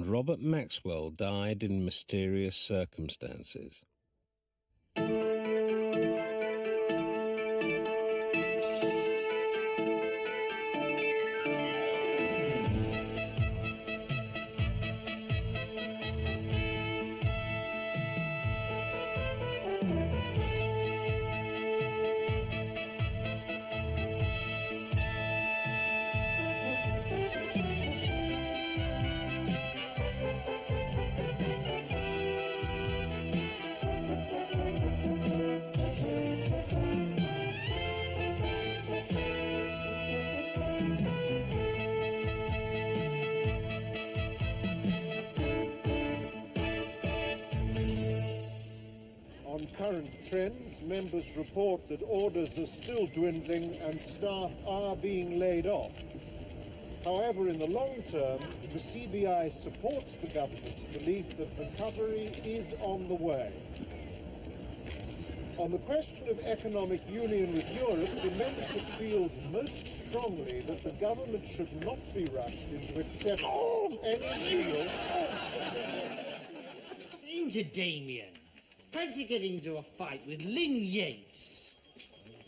and Robert Maxwell died in mysterious circumstances. On current trends, members report that orders are still dwindling and staff are being laid off. However, in the long term, the CBI supports the government's belief that recovery is on the way. On the question of economic union with Europe, the membership feels most strongly that the government should not be rushed into accepting any deal. What's into Damien? Fancy getting into a fight with Lynn Yates.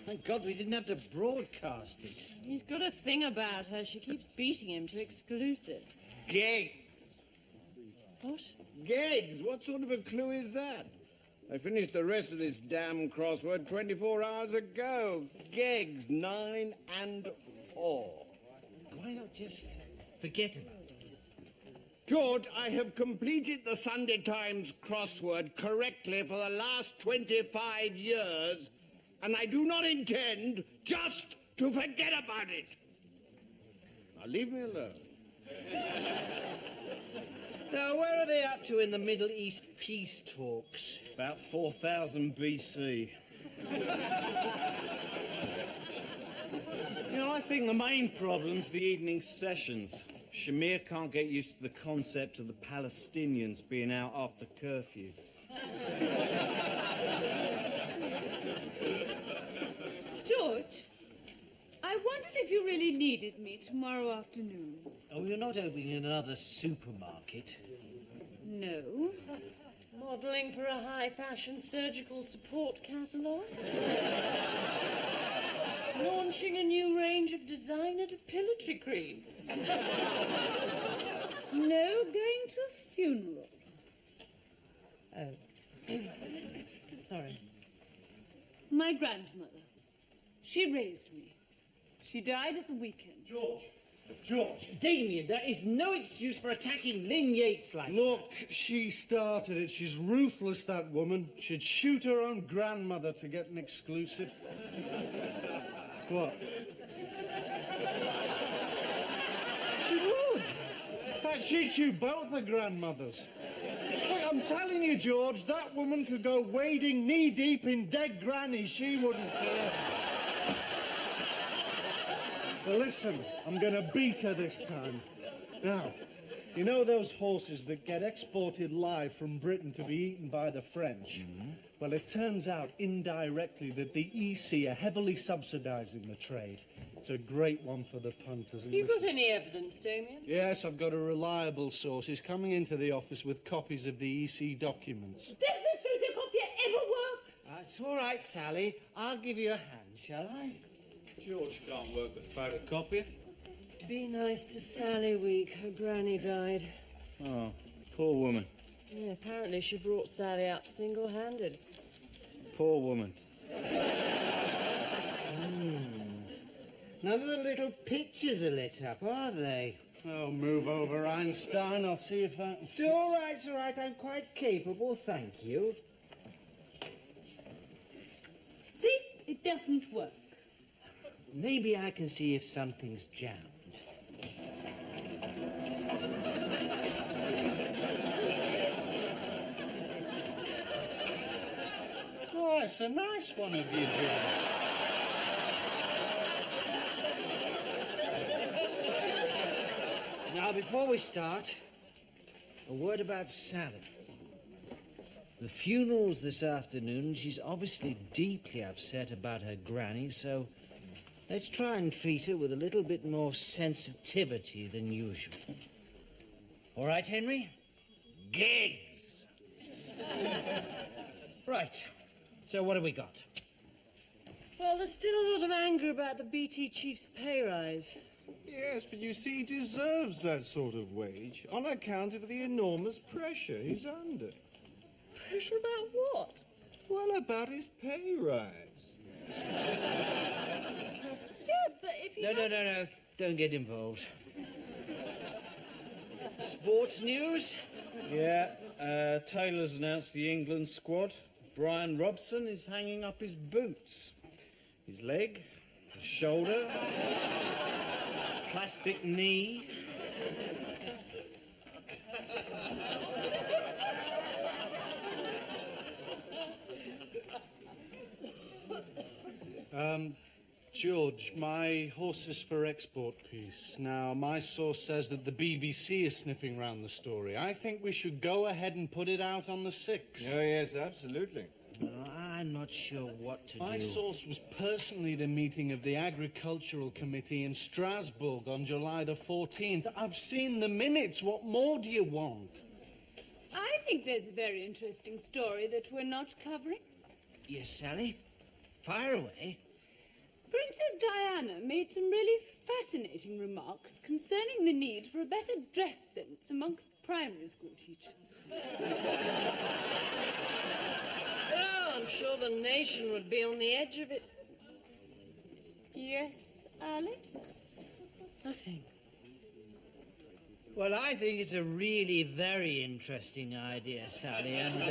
Thank God we didn't have to broadcast it. He's got a thing about her. She keeps beating him to exclusives. Gigs! What? Gigs! What sort of a clue is that? I finished the rest of this damn crossword 24 hours ago. Gigs, 9 and 4. Why not just forget about it? George, I have completed the Sunday Times crossword correctly for the last 25 years, and I do not intend just to forget about it. Now, leave me alone. Now, where are they up to in the Middle East peace talks? About 4000 BC. You know, I think the main problem's the evening sessions. Shamir can't get used to the concept of the Palestinians being out after curfew. George, I wondered if you really needed me tomorrow afternoon. Oh, you're not opening another supermarket? No. Modelling for a high-fashion surgical support catalogue? Launching a new range of designer depilatory creams? No, going to a funeral. Oh. Sorry. My grandmother. She raised me. She died at the weekend. George! Damien, there is no excuse for attacking Lynn Yates like Look, she started it. She's ruthless, that woman. She'd shoot her own grandmother to get an exclusive. What? She would. In fact, she'd shoot both her grandmothers. Look, I'm telling you, George, that woman could go wading knee-deep in dead grannies. She wouldn't care. Well, listen, I'm going to beat her this time. Now, you know those horses that get exported live from Britain to be eaten by the French? Mm-hmm. Well, it turns out indirectly that the EC are heavily subsidising the trade. It's a great one for the punters. Have you got any evidence, Damien? Yes, I've got a reliable source. He's coming into the office with copies of the EC documents. Does this photocopier ever work? It's all right, Sally. I'll give you a hand, shall I? George can't work the photocopier. Be nice to Sally week. Her granny died. Oh, poor woman. Yeah, apparently she brought Sally up single-handed. Poor woman. None of the little pictures are lit up, are they? Oh, move over, Einstein. I'll see if I... It's all right. I'm quite capable, thank you. See? It doesn't work. Maybe I can see if something's jammed. Oh, it's a nice one of you, George. Now, before we start, a word about Sally. The funeral's this afternoon. She's obviously deeply upset about her granny, so let's try and treat her with a little bit more sensitivity than usual. All right, Henry? Gigs. Right. So what have we got? Well, there's still a lot of anger about the BT chief's pay rise. Yes, but you see, he deserves that sort of wage on account of the enormous pressure he's under. Pressure about what? Well, about his pay rise. Yeah, but if he... No. Don't get involved. Sports news? Yeah, Taylor's announced the England squad. Brian Robson is hanging up his boots. His leg, his shoulder, plastic knee. George, my horses for export piece. Now, my source says that the BBC is sniffing round the story. I think we should go ahead and put it out on the 6th. Oh, yes, absolutely. I'm not sure what to do. My source was personally at a meeting of the Agricultural Committee in Strasbourg on July the 14th. I've seen the minutes. What more do you want? I think there's a very interesting story that we're not covering. Yes, Sally? Fire away. Princess Diana made some really fascinating remarks concerning the need for a better dress sense amongst primary school teachers. Oh, I'm sure the nation would be on the edge of it. Yes, Alex? Nothing. Well, I think it's a really very interesting idea, Sally, and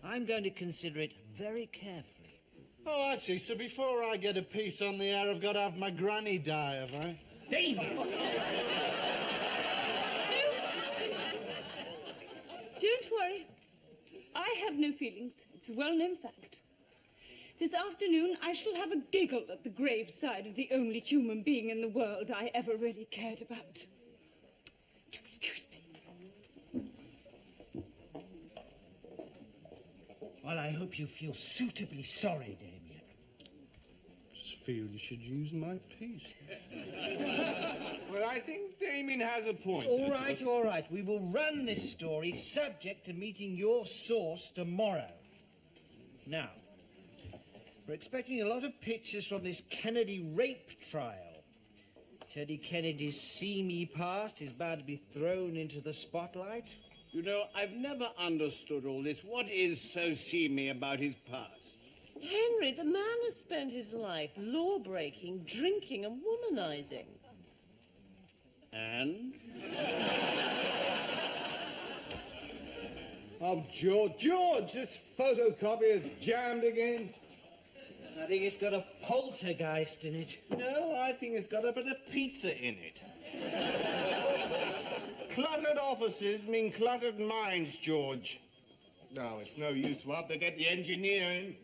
I'm going to consider it very carefully. Oh, I see. So before I get a piece on the air, I've got to have my granny die, have I? David! Don't worry. I have no feelings. It's a well-known fact. This afternoon, I shall have a giggle at the graveside of the only human being in the world I ever really cared about. Excuse me. Well, I hope you feel suitably sorry, Damien. Just feel you should use my piece. Well, I think Damien has a point. All right. We will run this story subject to meeting your source tomorrow. Now, we're expecting a lot of pictures from this Kennedy rape trial. Teddy Kennedy's seamy past is about to be thrown into the spotlight. You know, I've never understood all this. What is so seamy about his past? Henry, the man has spent his life law-breaking, drinking and womanizing. And? Oh, George, this photocopier's jammed again. I think it's got a poltergeist in it. No, I think it's got a bit of pizza in it. Cluttered offices mean cluttered minds, George. No, it's no use. We'll have to get the engineer in.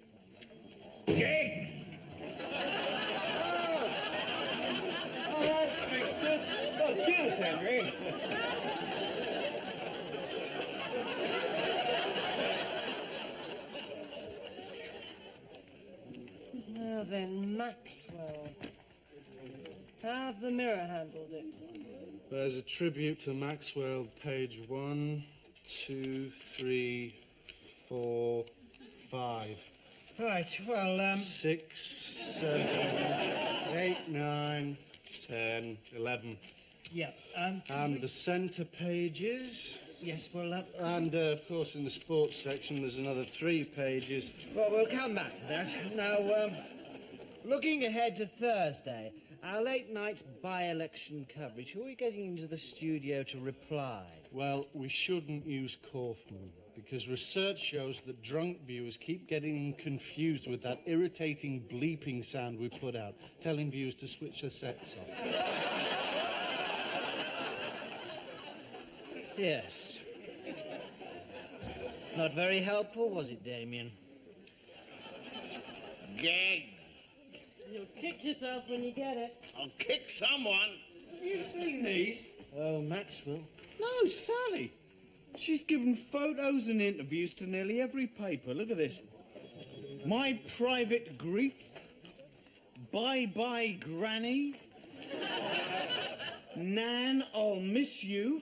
Gig! Oh, that's fixed it. Oh, cheers, Henry. Now then, Maxwell. How have the Mirror handled it? There's a tribute to Maxwell, page 1, 2, 3, 4, 5. Right, well, 6, 7, 8, 9, 10, 11. Yeah, And the centre pages. yes, well, And, of course, in the sports section, there's another 3 pages. well, we'll come back to that. Now, looking ahead to Thursday, our late-night by-election coverage, who are we getting into the studio to reply? Well, we shouldn't use Kaufman, because research shows that drunk viewers keep getting confused with that irritating bleeping sound we put out, telling viewers to switch their sets off. Yes. Not very helpful, was it, Damien? Gag. You'll kick yourself when you get it. I'll kick someone. Have you seen these? Oh, Maxwell. No, Sally. She's given photos and interviews to nearly every paper. Look at this. My private grief. Bye-bye, Granny. Nan, I'll miss you.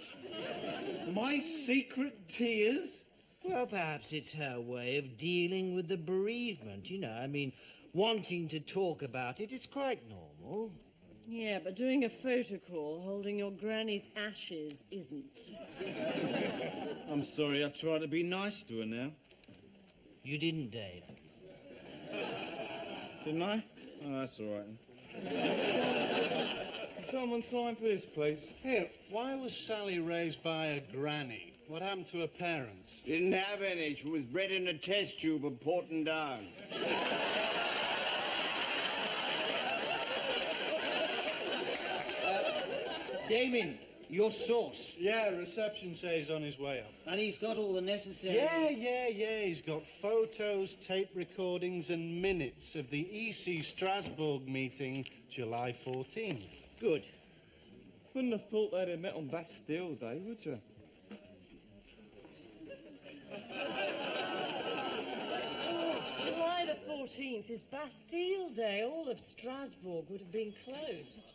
My secret tears? Well, perhaps it's her way of dealing with the bereavement, you know. I mean, wanting to talk about it is quite normal. Yeah, but doing a photo call holding your granny's ashes isn't. I'm sorry, I tried to be nice to her now. You didn't, Dave. Didn't I? Oh, that's all right then. Someone sign for this, please. Here, why was Sally raised by a granny? What happened to her parents? Didn't have any. She was bred in a test tube of Porton Down. Damien, your sauce. Yeah, reception says he's on his way up. And he's got all the necessary... Yeah. He's got photos, tape recordings, and minutes of the EC Strasbourg meeting, July 14th. Good. Wouldn't have thought they'd have met on Bastille Day, would you? July the 14th is Bastille Day. All of Strasbourg would have been closed.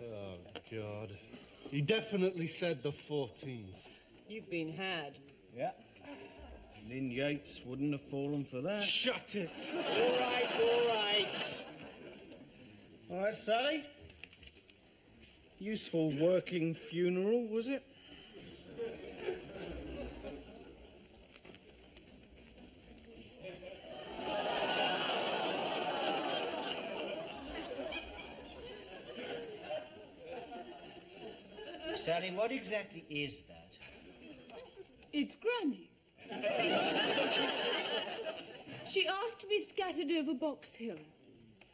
Oh, God. He definitely said the 14th. You've been had. Yeah. Lynn Yates wouldn't have fallen for that. Shut it! All right. All right, Sally. Useful working funeral, was it? Sally, what exactly is that? It's Granny. She asked to be scattered over Box Hill.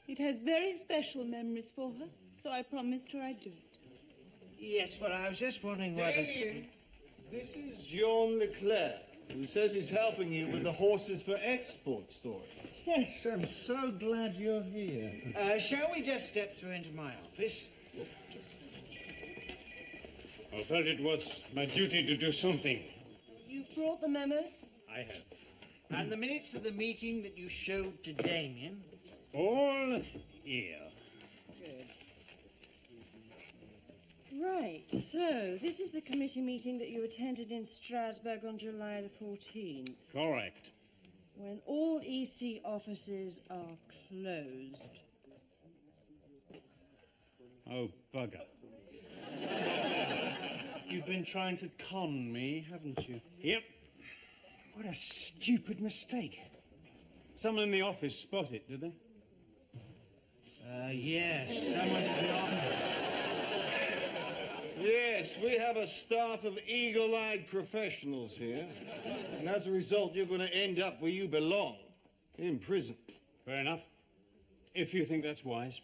It has very special memories for her, so I promised her I'd do it. Yes, but I was just wondering whether... Damien, this is Jean Leclerc, who says he's helping you with the horses for export story. Yes, I'm so glad you're here. Shall we just step through into my office? I felt it was my duty to do something. You brought the memos? I have. And the minutes of the meeting that you showed to Damien? All here. Right, so this is the committee meeting that you attended in Strasbourg on July the 14th, Correct. when all EC offices are closed. Oh, bugger. You've been trying to con me, haven't you? Yep. What a stupid mistake. Someone in the office spot it, did they? Yes, someone in the office. Yes, we have a staff of eagle-eyed professionals here. And as a result, you're going to end up where you belong, in prison. Fair enough. If you think that's wise.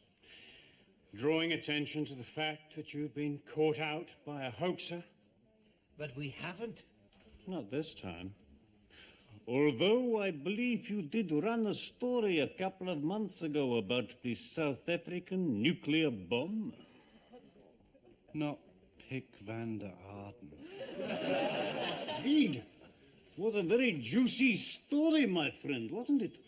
Drawing attention to the fact that you've been caught out by a hoaxer. But we haven't. Not this time. Although I believe you did run a story a couple of months ago about the South African nuclear bomb. Not Pick van der Arden. Indeed. It was a very juicy story, my friend, wasn't it?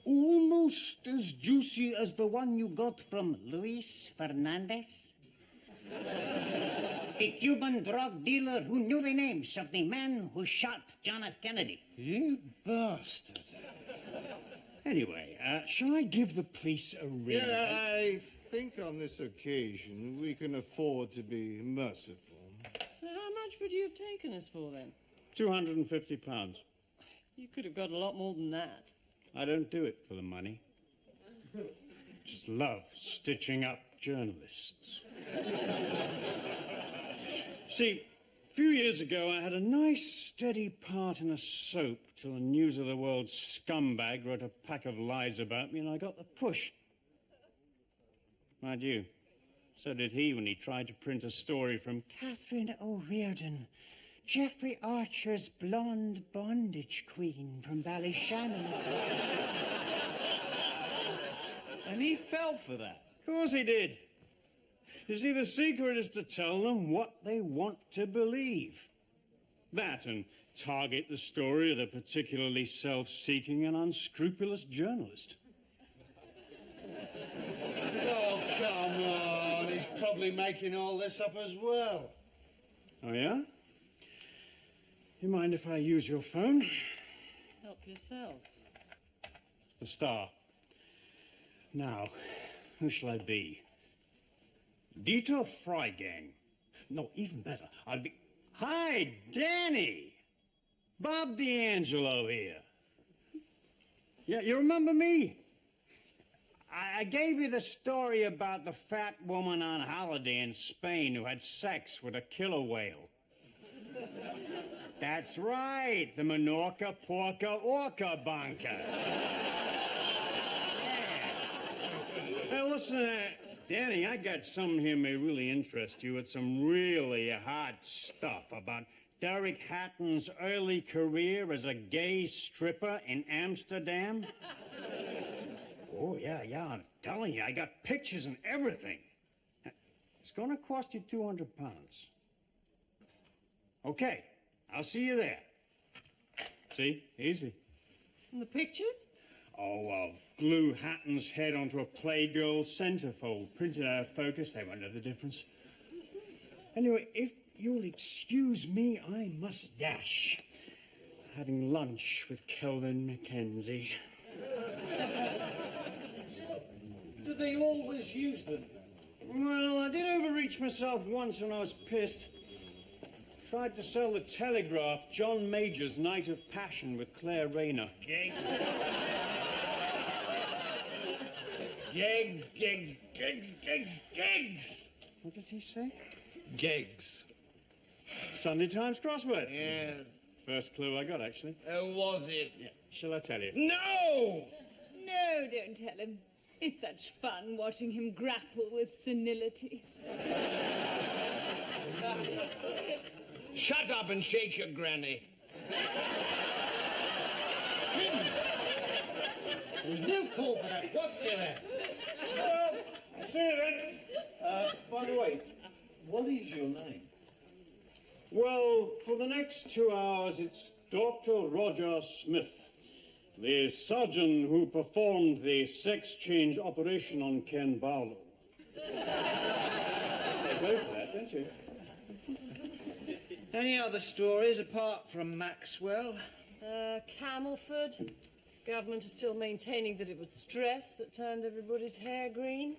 Almost as juicy as the one you got from Luis Fernandez? The Cuban drug dealer who knew the names of the man who shot John F. Kennedy. You bastard. Anyway, shall I give the police a ring? Yeah, I think on this occasion we can afford to be merciful. So how much would you have taken us for then? £250. You could have got a lot more than that. I don't do it for the money. Just love stitching up journalists. See, a few years ago I had a nice steady part in a soap till a News of the World scumbag wrote a pack of lies about me and I got the push. Mind you, so did he when he tried to print a story from Catherine O'Riordan, Geoffrey Archer's blonde bondage queen from Ballyshannon. And he fell for that. Of course he did. You see, the secret is to tell them what they want to believe. That and target the story at a particularly self-seeking and unscrupulous journalist. Oh, come on. He's probably making all this up as well. Oh, yeah? You mind if I use your phone? Help yourself. The Star. Now, who shall I be? Dieter Freigang. No, even better. I'll be... Hi, Danny! Bob D'Angelo here. Yeah, you remember me? I gave you the story about the fat woman on holiday in Spain who had sex with a killer whale. That's right, the Menorca Porca Orca Banca. Hey, listen, Danny, I got something here may really interest you. It's some really hot stuff about Derek Hatton's early career as a gay stripper in Amsterdam. Oh, yeah, I'm telling you, I got pictures and everything. It's going to cost you 200 pounds. Okay, I'll see you there. See? Easy. And the pictures? Oh, glue Hatton's head onto a Playgirl centerfold, printed out of focus. They won't know the difference. Anyway, if you'll excuse me, I must dash. Having lunch with Kelvin Mackenzie. Do they always use them? Well, I did overreach myself once when I was pissed. Tried to sell the Telegraph John Major's Night of Passion with Claire Rayner. Gigs, gigs, gigs, gigs, gigs. What did he say? Gigs. Sunday Times crossword. Yeah. First clue I got, actually. Who was it? Yeah. Shall I tell you? No! No, don't tell him. It's such fun watching him grapple with senility. Shut up and shake your granny. There's no call for that whatsoever. Well, see you then. By the way, what is your name? Well, for the next 2 hours, it's Dr. Roger Smith, the surgeon who performed the sex change operation on Ken Barlow. Go for that, don't you? Any other stories apart from Maxwell? Camelford. Government is still maintaining that it was stress that turned everybody's hair green.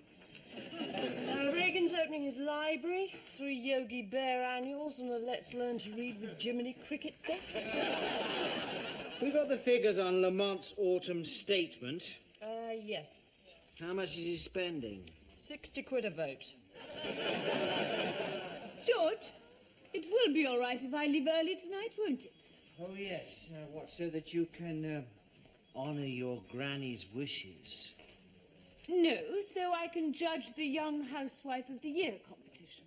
Reagan's opening his library, 3 Yogi Bear annuals, and a Let's Learn to Read with Jiminy cricket book. We got the figures on Lamont's autumn statement. Yes. How much is he spending? 60 quid a vote. George, it will be all right if I leave early tonight, won't it? Oh, yes. What, so that you can honour your granny's wishes? No, so I can judge the Young Housewife of the Year competition.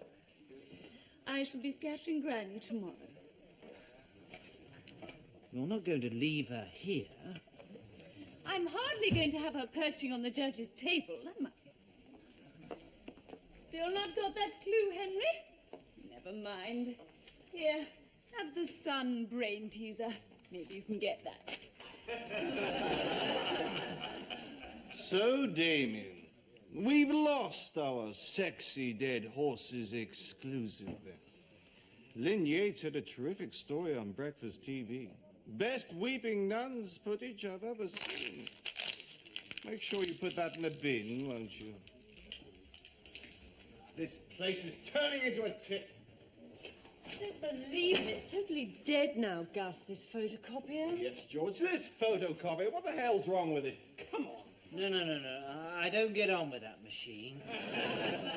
I shall be scattering Granny tomorrow. You're not going to leave her here? I'm hardly going to have her perching on the judge's table, am I? Still not got that clue, Henry? Never mind. Here, have the sun brain teaser. Maybe you can get that. So, Damien, we've lost our sexy dead horses exclusive then. Lynn Yates had a terrific story on Breakfast TV. Best weeping nuns footage I've ever seen. Make sure you put that in the bin, won't you? This place is turning into a tip. I don't believe it. It's totally dead now, Gus, this photocopier. Yes, George, this photocopier. What the hell's wrong with it? Come on. No. I don't get on with that machine.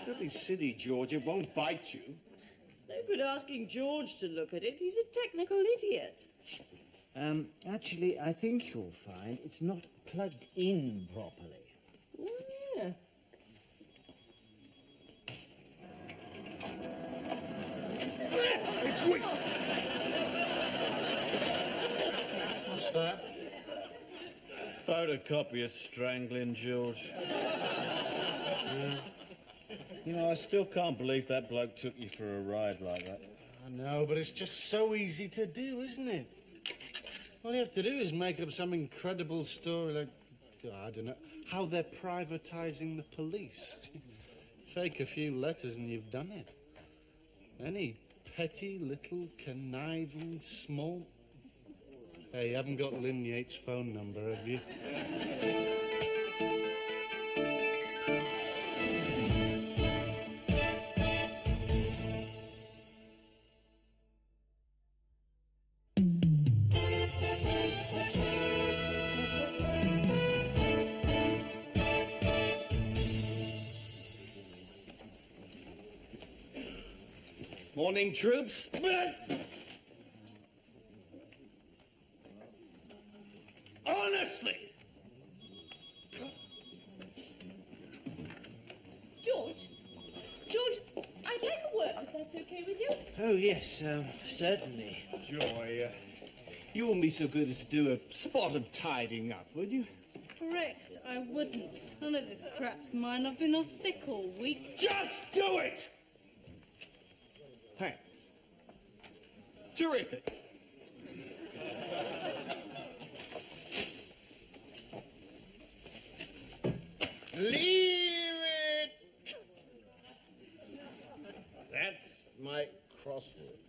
Don't be silly, George. It won't bite you. It's no good asking George to look at it. He's a technical idiot. Actually, I think you'll find it's not plugged in properly. Yeah. What's that? Photocopier strangling, George. Yeah. You know, I still can't believe that bloke took you for a ride like that. I know, but it's just so easy to do, isn't it? All you have to do is make up some incredible story like, I don't know, how they're privatizing the police. Fake a few letters and you've done it. Any petty, little, conniving, small Hey, you haven't got Lynn Yates' phone number, have you? Morning, troops. Honestly, George, I'd like a word, if that's okay with you. Oh, yes, certainly. Joy, you wouldn't be so good as to do a spot of tidying up, would you? Correct, I wouldn't. None of this crap's mine. I've been off sick all week. just do it! Thanks. Terrific. Leave it! That's my crossword.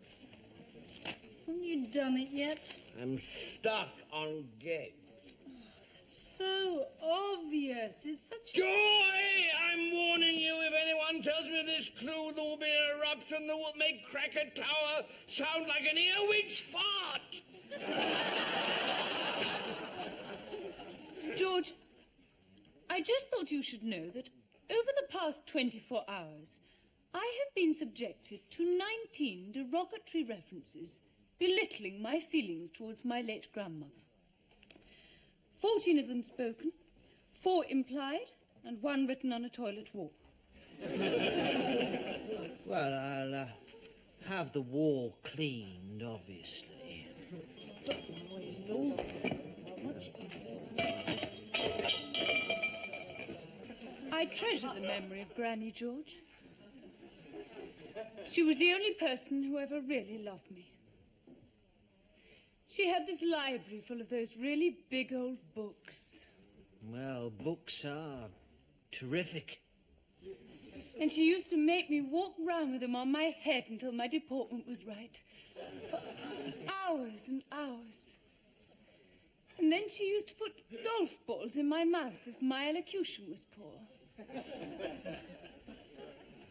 Haven't you done it yet? I'm stuck on gate. So obvious. It's such Joy! I'm warning you, if anyone tells me this clue, there will be an eruption that will make Cracker Tower sound like an earwig's fart! George, I just thought you should know that over the past 24 hours, I have been subjected to 19 derogatory references belittling my feelings towards my late grandmother. 14 of them spoken, 4 implied, and 1 written on a toilet wall. Well, I'll have the wall cleaned, obviously. I treasure the memory of Granny, George. She was the only person who ever really loved me. She had this library full of those really big old books. Well, books are terrific. And she used to make me walk round with them on my head until my deportment was right. For hours and hours. And then she used to put golf balls in my mouth if my elocution was poor.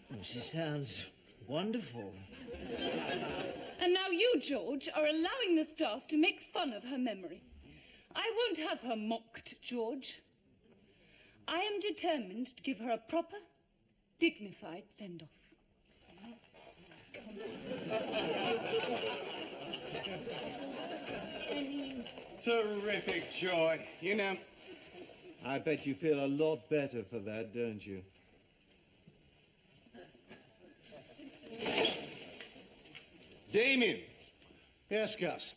Well, she sounds wonderful. And now you, George, are allowing the staff to make fun of her memory. I won't have her mocked, George. I am determined to give her a proper, dignified send-off. Terrific, Joy. You know, I bet you feel a lot better for that, don't you? Damien. Yes, Gus.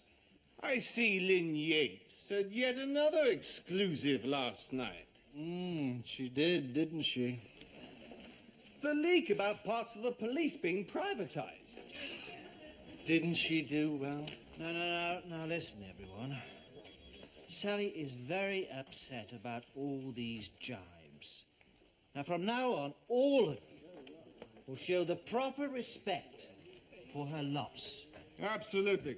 I see Lynn Yates had yet another exclusive last night. She did, didn't she? The leak about parts of the police being privatized. Didn't she do well? No, listen, everyone. Sally is very upset about all these jibes. Now, from now on, all of you will show the proper respect for her loss. Absolutely.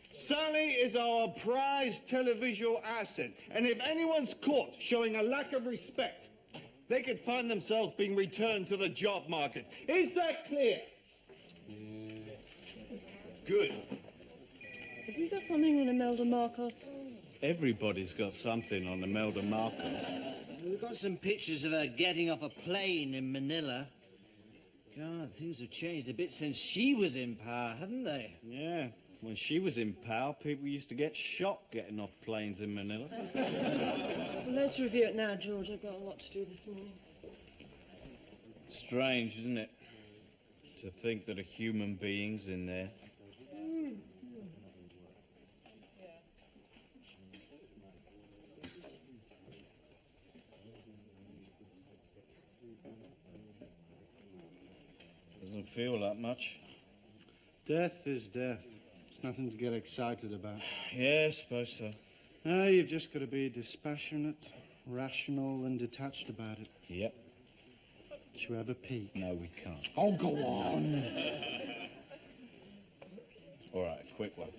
Sally is our prized televisual asset, and if anyone's caught showing a lack of respect, they could find themselves being returned to the job market. Is that clear? Good. Have you got something on Imelda Marcos? Everybody's got something on Imelda Marcos. We've got some pictures of her getting off a plane in Manila. God, things have changed a bit since she was in power, haven't they? Yeah, when she was in power, people used to get shot getting off planes in Manila. Well, let's review it now, George. I've got a lot to do this morning. Strange, isn't it? To think that a human being's in there. Doesn't feel that much. Death is death. It's nothing to get excited about. Yeah, I suppose so. You've just got to be dispassionate, rational, and detached about it. Yep. Shall we have a peek? No, we can't. Oh, go on. All right, quick one.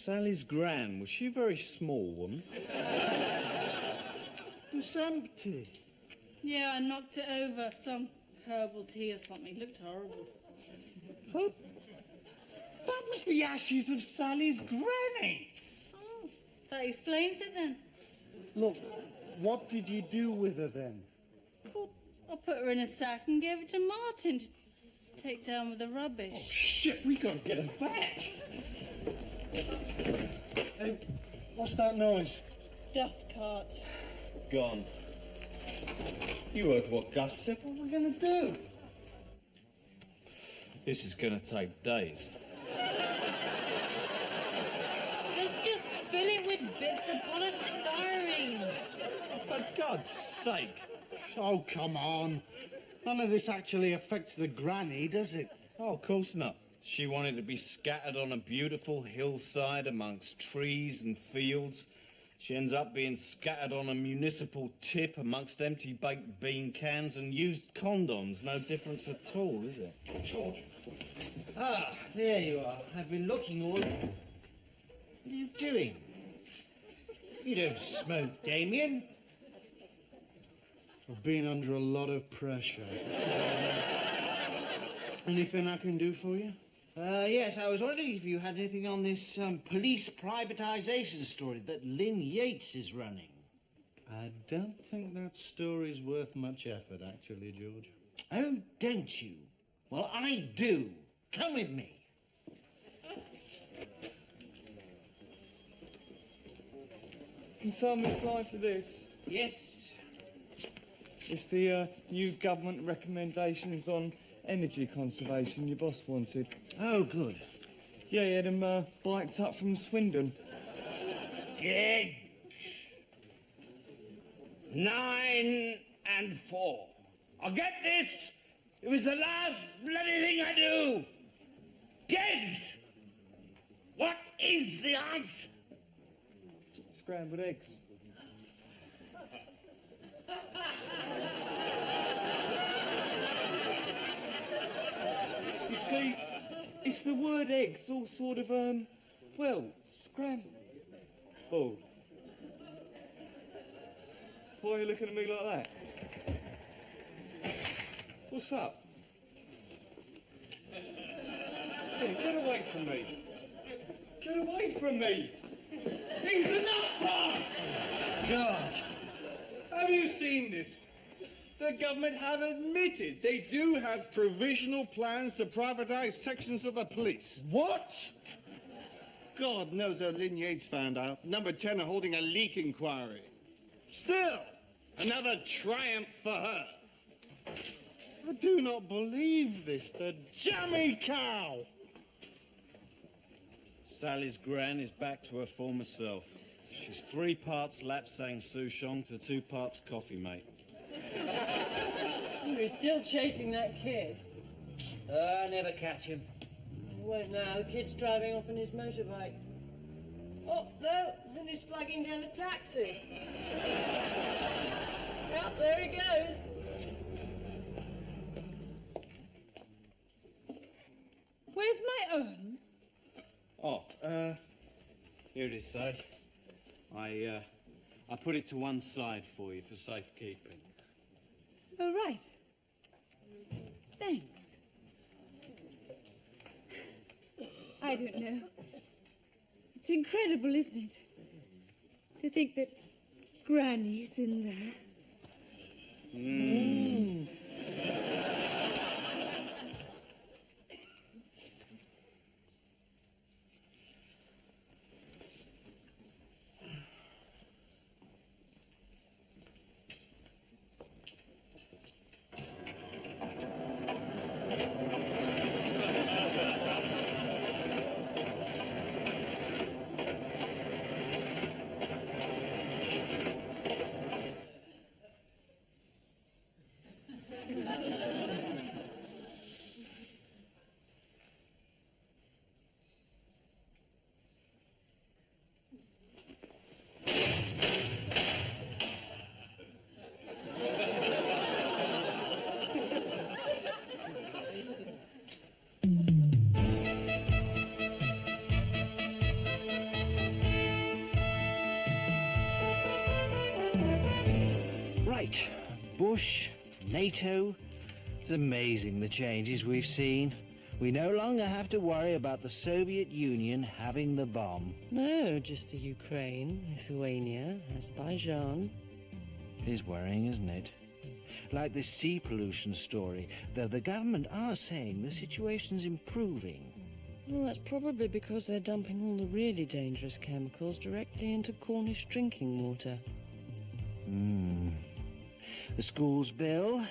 Sally's gran, was she a very small woman? It was empty. Yeah, I knocked it over. Some herbal tea or something. Looked horrible. Huh? That was the ashes of Sally's granny. Oh, that explains it then. Look, what did you do with her then? Well, I put her in a sack and gave it to Martin to take down with the rubbish. Oh, shit, we gotta get her back. Hey, what's that noise? Dust cart. Gone. You heard what Gus said. What are we gonna do? This is gonna take days. Let's just fill it with bits of polystyrene. For God's sake. Oh, come on. None of this actually affects the granny, does it? Oh, of course not. She wanted to be scattered on a beautiful hillside amongst trees and fields. She ends up being scattered on a municipal tip amongst empty baked bean cans and used condoms. No difference at all, is it? George. Ah, there you are. I've been looking all... What are you doing? You don't smoke, Damien. I've been under a lot of pressure. Anything I can do for you? Yes, I was wondering if you had anything on this police privatisation story that Lynn Yates is running. I don't think that story's worth much effort, actually, George. Oh, don't you? Well, I do. Come with me. Can someone sign for this? Yes. It's the new government recommendations on energy conservation your boss wanted. Oh, good. Yeah, he had them biked up from Swindon. Good. 9 and 4. I'll get this. It was the last bloody thing I do. Gigs! What is the answer? Scrambled eggs. You see, it's the word eggs all sort of, well, scrambled. Oh. Why are you looking at me like that? What's up? Hey, get away from me. Get away from me. He's a nutter! God. Have you seen this? The government have admitted they do have provisional plans to privatise sections of the police. What? God knows how Lynn Yates found out. Number 10 are holding a leak inquiry. Still, another triumph for her. I do not believe this. The jammy cow! Sally's gran is back to her former self. She's 3 parts lapsang souchong to 2 parts coffee mate. You're still chasing that kid. I never catch him. Won't now. The kid's driving off on his motorbike. Oh, no. And he's flagging down a taxi. Yep, there he goes. Where's my urn? Oh, here it is, say. I put it to one side for you for safekeeping. Oh, right. Thanks. I don't know. It's incredible, isn't it? To think that Granny's in there. Bush, NATO. It's amazing the changes we've seen. We no longer have to worry about the Soviet Union having the bomb. No, just the Ukraine, Lithuania, Azerbaijan. It is worrying, isn't it? Like this sea pollution story, though the government are saying the situation's improving. Well, that's probably because they're dumping all the really dangerous chemicals directly into Cornish drinking water. The school's bill?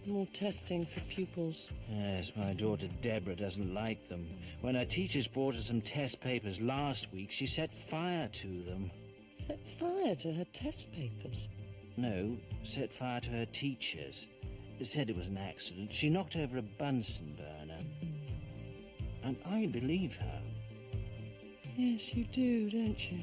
More testing for pupils. Yes, my daughter Deborah doesn't like them. When her teachers brought her some test papers last week, she set fire to them. Set fire to her test papers? No, set fire to her teachers. Said it was an accident. She knocked over a Bunsen burner. And I believe her. Yes, you do, don't you?